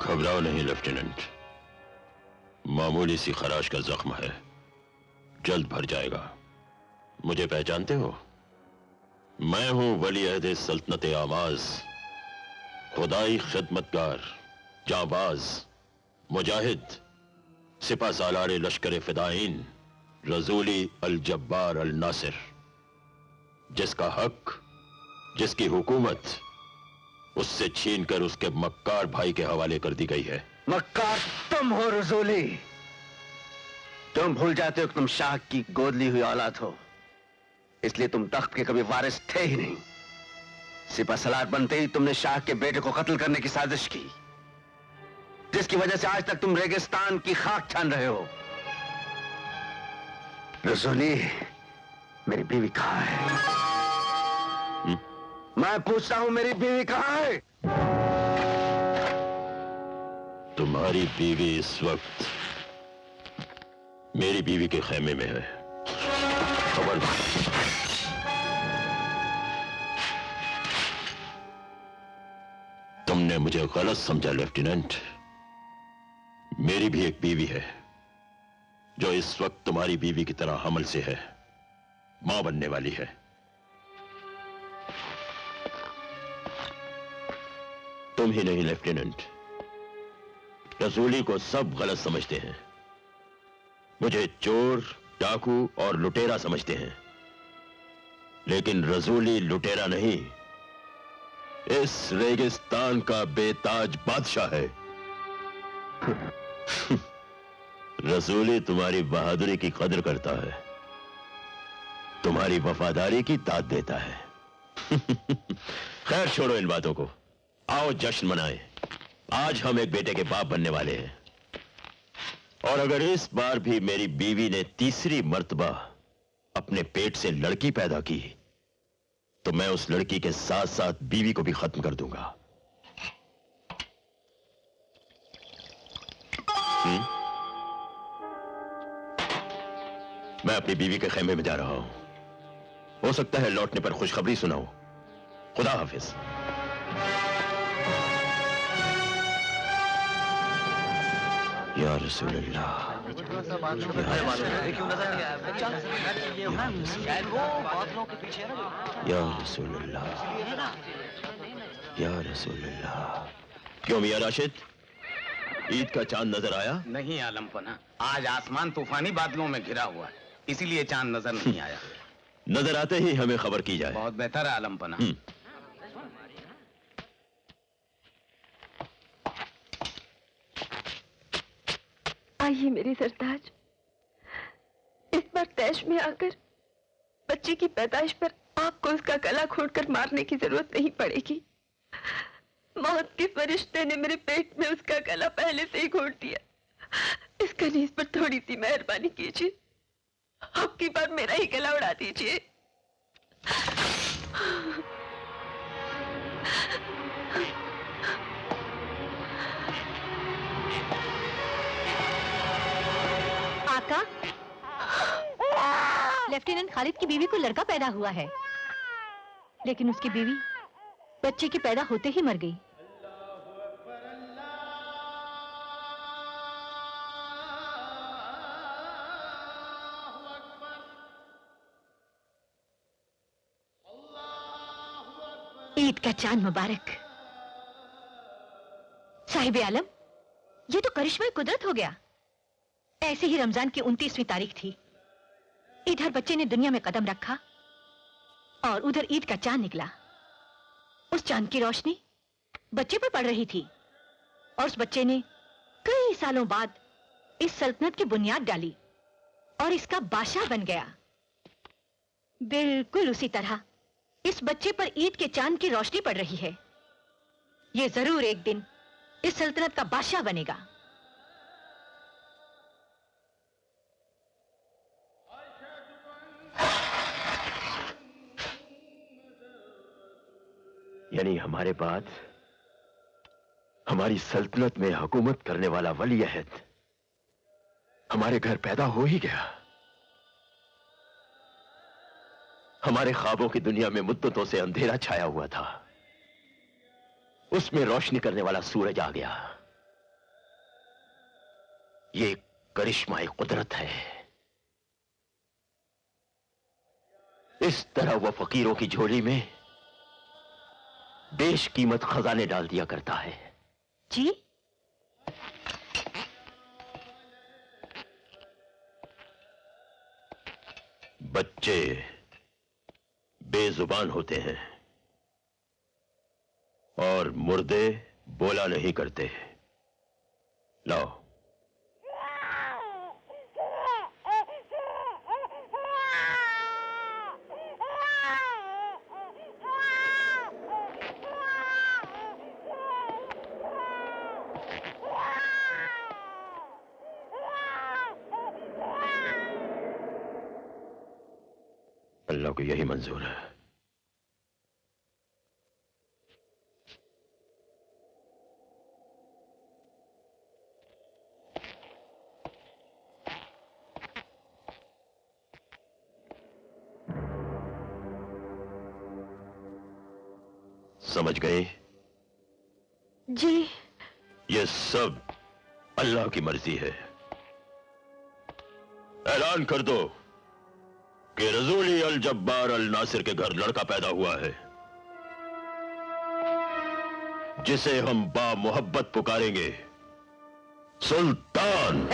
घबराओ नहीं लेफ्टिनेंट, मामूली सी खराश का जख्म है, जल्द भर जाएगा। मुझे पहचानते हो? मैं हूं वली अहद सल्तनत आमाज, खुदाई खिदमतगार, जाबाज, मुजाहिद, सिपा सालार लश्कर फिदाइन, रजूली अल जब्बार अल नासिर, जिसका हक, जिसकी हुकूमत उससे छीनकर उसके मक्कार भाई के हवाले कर दी गई है। मक्कार तुम हो रजूली। तुम भूल जाते हो कि तुम शाह की गोद ली हुई औलाद हो, इसलिए तुम तख्त के कभी वारिस थे ही नहीं। सिपा सलार बनते ही तुमने शाह के बेटे को कत्ल करने की साजिश की, जिसकी वजह से आज तक तुम रेगिस्तान की खाक छान रहे हो। रजूली, मेरी बीवी कहां है? मैं पूछता हूं, मेरी बीवी कहां है? तुम्हारी बीवी इस वक्त मेरी बीवी के खेमे में है। खबरदार। तुमने मुझे गलत समझा लेफ्टिनेंट। मेरी भी एक बीवी है जो इस वक्त तुम्हारी बीवी की तरह हमल से है, मां बनने वाली है। तुम ही नहीं लेफ्टिनेंट, रसूली को सब गलत समझते हैं। मुझे चोर, डाकू और लुटेरा समझते हैं, लेकिन रसूली लुटेरा नहीं, इस रेगिस्तान का बेताज बादशाह है। रसूली तुम्हारी बहादुरी की कदर करता है, तुम्हारी वफादारी की दाद देता है। खैर छोड़ो इन बातों को, आओ जश्न मनाएं। आज हम एक बेटे के बाप बनने वाले हैं, और अगर इस बार भी मेरी बीवी ने तीसरी मर्तबा अपने पेट से लड़की पैदा की तो मैं उस लड़की के साथ साथ बीवी को भी खत्म कर दूंगा। मैं अपनी बीवी के खेमे में जा रहा हूं, हो सकता है लौटने पर खुशखबरी सुनाऊं। खुदा हाफिज। या रसूल अल्लाह, या रसूल अल्लाह, या रसूल अल्लाह। क्यों मियां राशिद, ईद का चांद नजर आया? नहीं आलम पना, आज आसमान तूफानी बादलों में घिरा हुआ है, इसीलिए चांद नजर नहीं आया। नजर आते ही हमें खबर की जाए। बहुत बेहतर है आलम पना। आइए मेरी सरताज, इस बार तैश में आकर बच्चे की पैदाइश पर आपको उसका गला घोंटकर मारने की जरूरत नहीं पड़ेगी। मौत के फरिश्ते ने मेरे पेट में उसका गला पहले से ही घोंट दिया। इस कनीज पर थोड़ी सी मेहरबानी कीजिए, आपकी बार मेरा ही गला उड़ा दीजिए। आका, लेफ्टिनेंट खालिद की बीवी को लड़का पैदा हुआ है, लेकिन उसकी बीवी बच्चे के पैदा होते ही मर गई। ईद का चांद मुबारक। साहिब आलम, ये तो करिश्मा कुदरत हो गया। ऐसे ही रमजान की 29वीं तारीख थी, इधर बच्चे ने दुनिया में कदम रखा और उधर ईद का चांद निकला। उस चांद की रोशनी बच्चे पर पड़ रही थी और उस बच्चे ने कई सालों बाद इस सल्तनत की बुनियाद डाली और इसका बादशाह बन गया। बिल्कुल उसी तरह इस बच्चे पर ईद के चांद की रोशनी पड़ रही है। ये जरूर एक दिन इस सल्तनत का बादशाह बनेगा। यानी हमारे बाद हमारी सल्तनत में हुकूमत करने वाला वली अहद हमारे घर पैदा हो ही गया। हमारे ख्वाबों की दुनिया में मुद्दतों से अंधेरा छाया हुआ था, उसमें रोशनी करने वाला सूरज आ गया। ये करिश्माई कुदरत है। इस तरह वह फकीरों की झोली में बेशकीमत खजाने डाल दिया करता है। जी? बच्चे बेजुबान होते हैं और मुर्दे बोला नहीं करते। लाओ। अल्लाह को यही मंजूर है। समझ गई? जी। ये सब अल्लाह की मर्जी है। ऐलान कर दो कि रसूली अल जब्बार अल नासिर के घर लड़का पैदा हुआ है, जिसे हम बा मोहब्बत पुकारेंगे सुल्तान।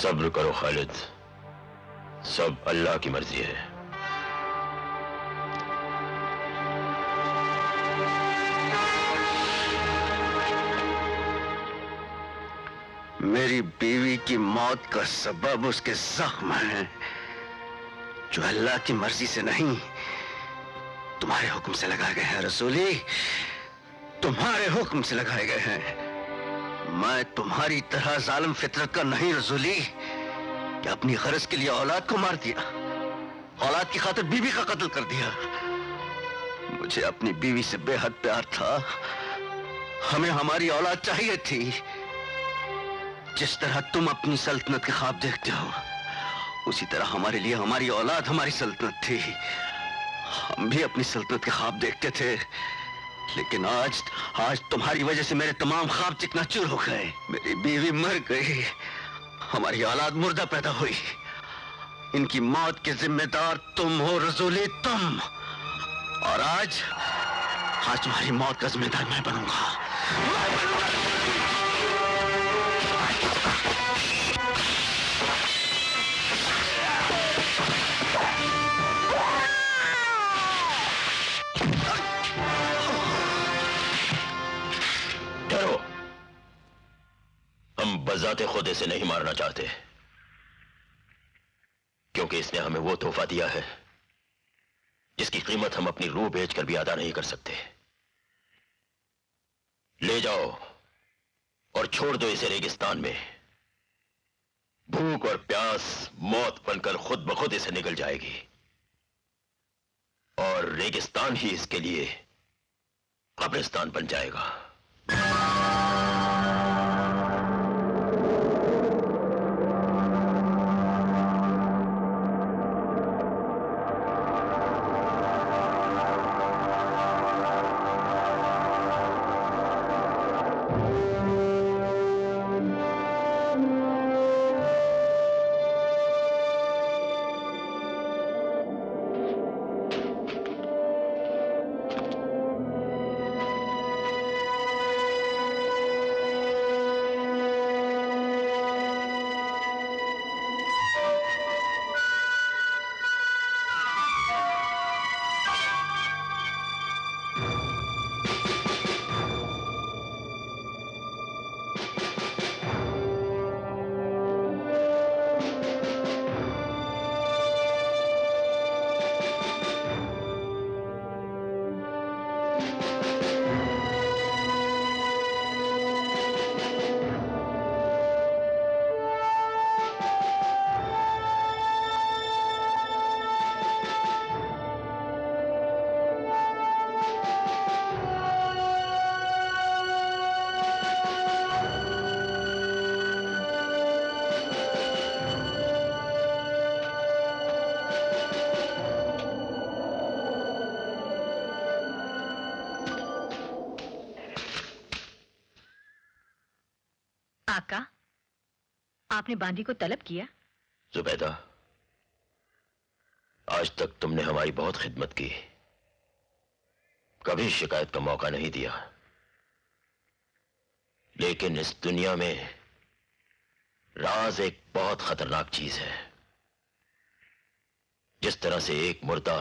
सब्र करो खालिद, सब अल्लाह की मर्जी है। मेरी बीवी की मौत का सबब उसके जख्म है, जो अल्लाह की मर्जी से नहीं तुम्हारे हुक्म से लगाए गए हैं रसूली, तुम्हारे हुक्म से लगाए गए हैं। मैं तुम्हारी तरह जालिम फितरत का नहीं रसूली, कि अपनी गरज के लिए औलाद को मार दिया, औलाद की खातिर बीवी का कत्ल कर दिया। मुझे अपनी बीवी से बेहद प्यार था, हमें हमारी औलाद चाहिए थी। जिस तरह तुम अपनी सल्तनत के ख्वाब देखते हो, उसी तरह हमारे लिए हमारी औलाद हमारी सल्तनत थी। हम भी अपनी सल्तनत के ख्वाब देखते थे, लेकिन आज तुम्हारी वजह से मेरे तमाम ख्वाब चिकनाचूर हो गए। मेरी बीवी मर गई, हमारी औलाद मुर्दा पैदा हुई। इनकी मौत के जिम्मेदार तुम हो रसूली, तुम। और आज तुम्हारी मौत का जिम्मेदार मैं बनूंगा। डरो, हम बजाते खुद इसे नहीं मारना चाहते, क्योंकि इसने हमें वो तोहफा दिया है जिसकी कीमत हम अपनी रूह बेचकर भी अदा नहीं कर सकते। ले जाओ और छोड़ दो इसे रेगिस्तान में। भूख और प्यास मौत बनकर खुद ब खुद इसे निकल जाएगी, और रेगिस्तान ही इसके लिए कब्रिस्तान बन जाएगा। आका, आपने बांदी को तलब किया? जुबैदा, आज तक तुमने हमारी बहुत खिदमत की, कभी शिकायत का मौका नहीं दिया। लेकिन इस दुनिया में राज एक बहुत खतरनाक चीज है। जिस तरह से एक मुर्दा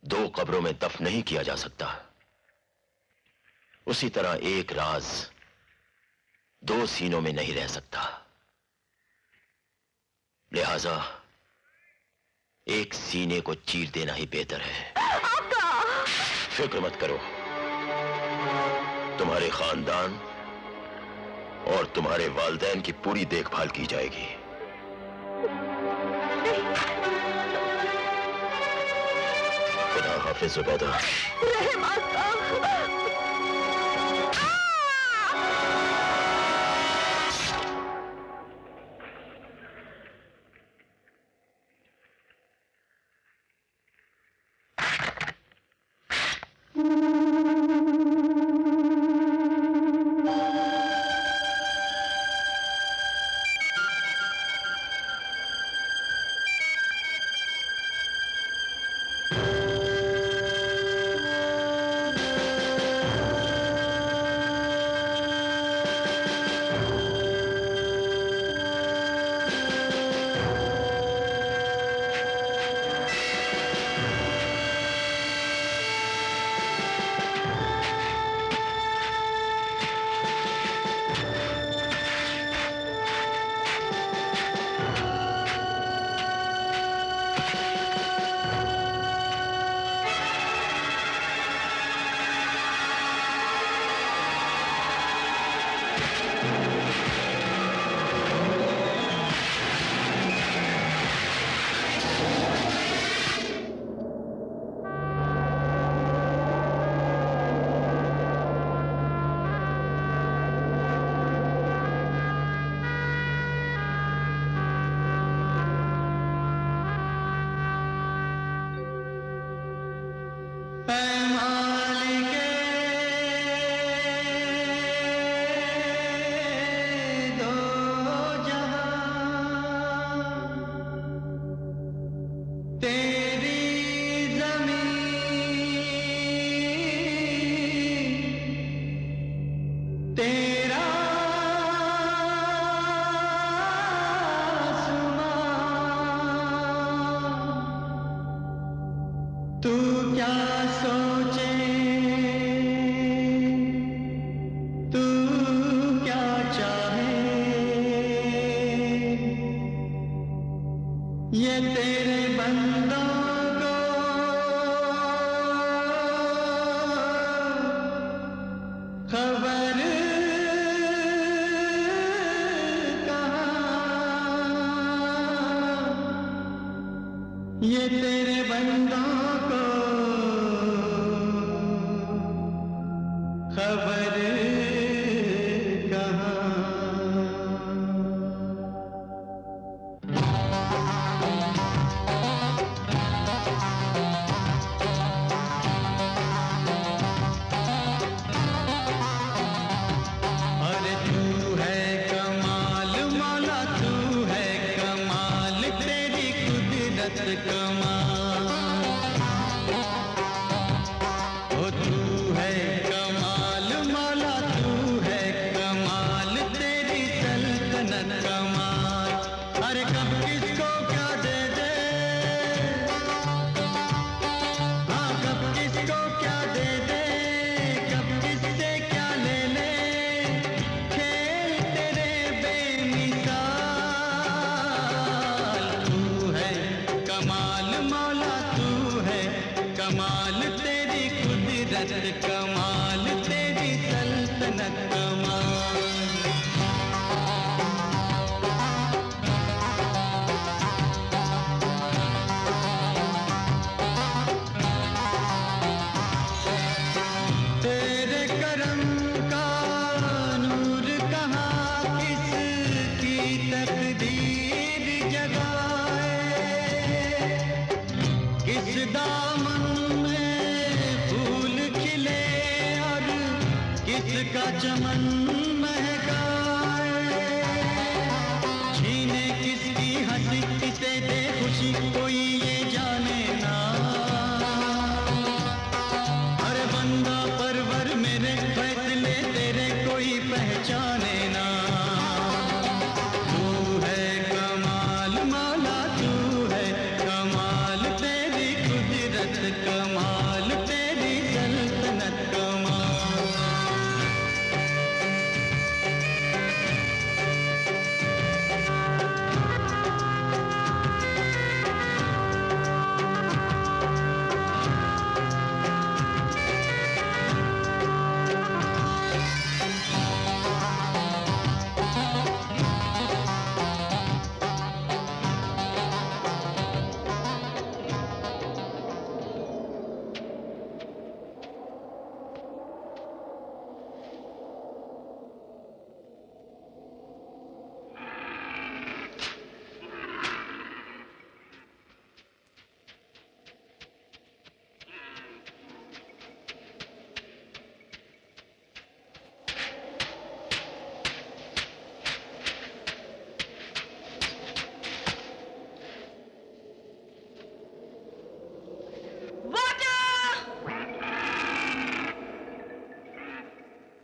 2 कब्रों में दफन नहीं किया जा सकता, उसी तरह एक राज 2 सीनों में नहीं रह सकता। लिहाजा एक सीने को चीर देना ही बेहतर है। फिक्र मत करो, तुम्हारे खानदान और तुम्हारे वालिदैन की पूरी देखभाल की जाएगी। खुदा हाफिज जुबैदा। चमन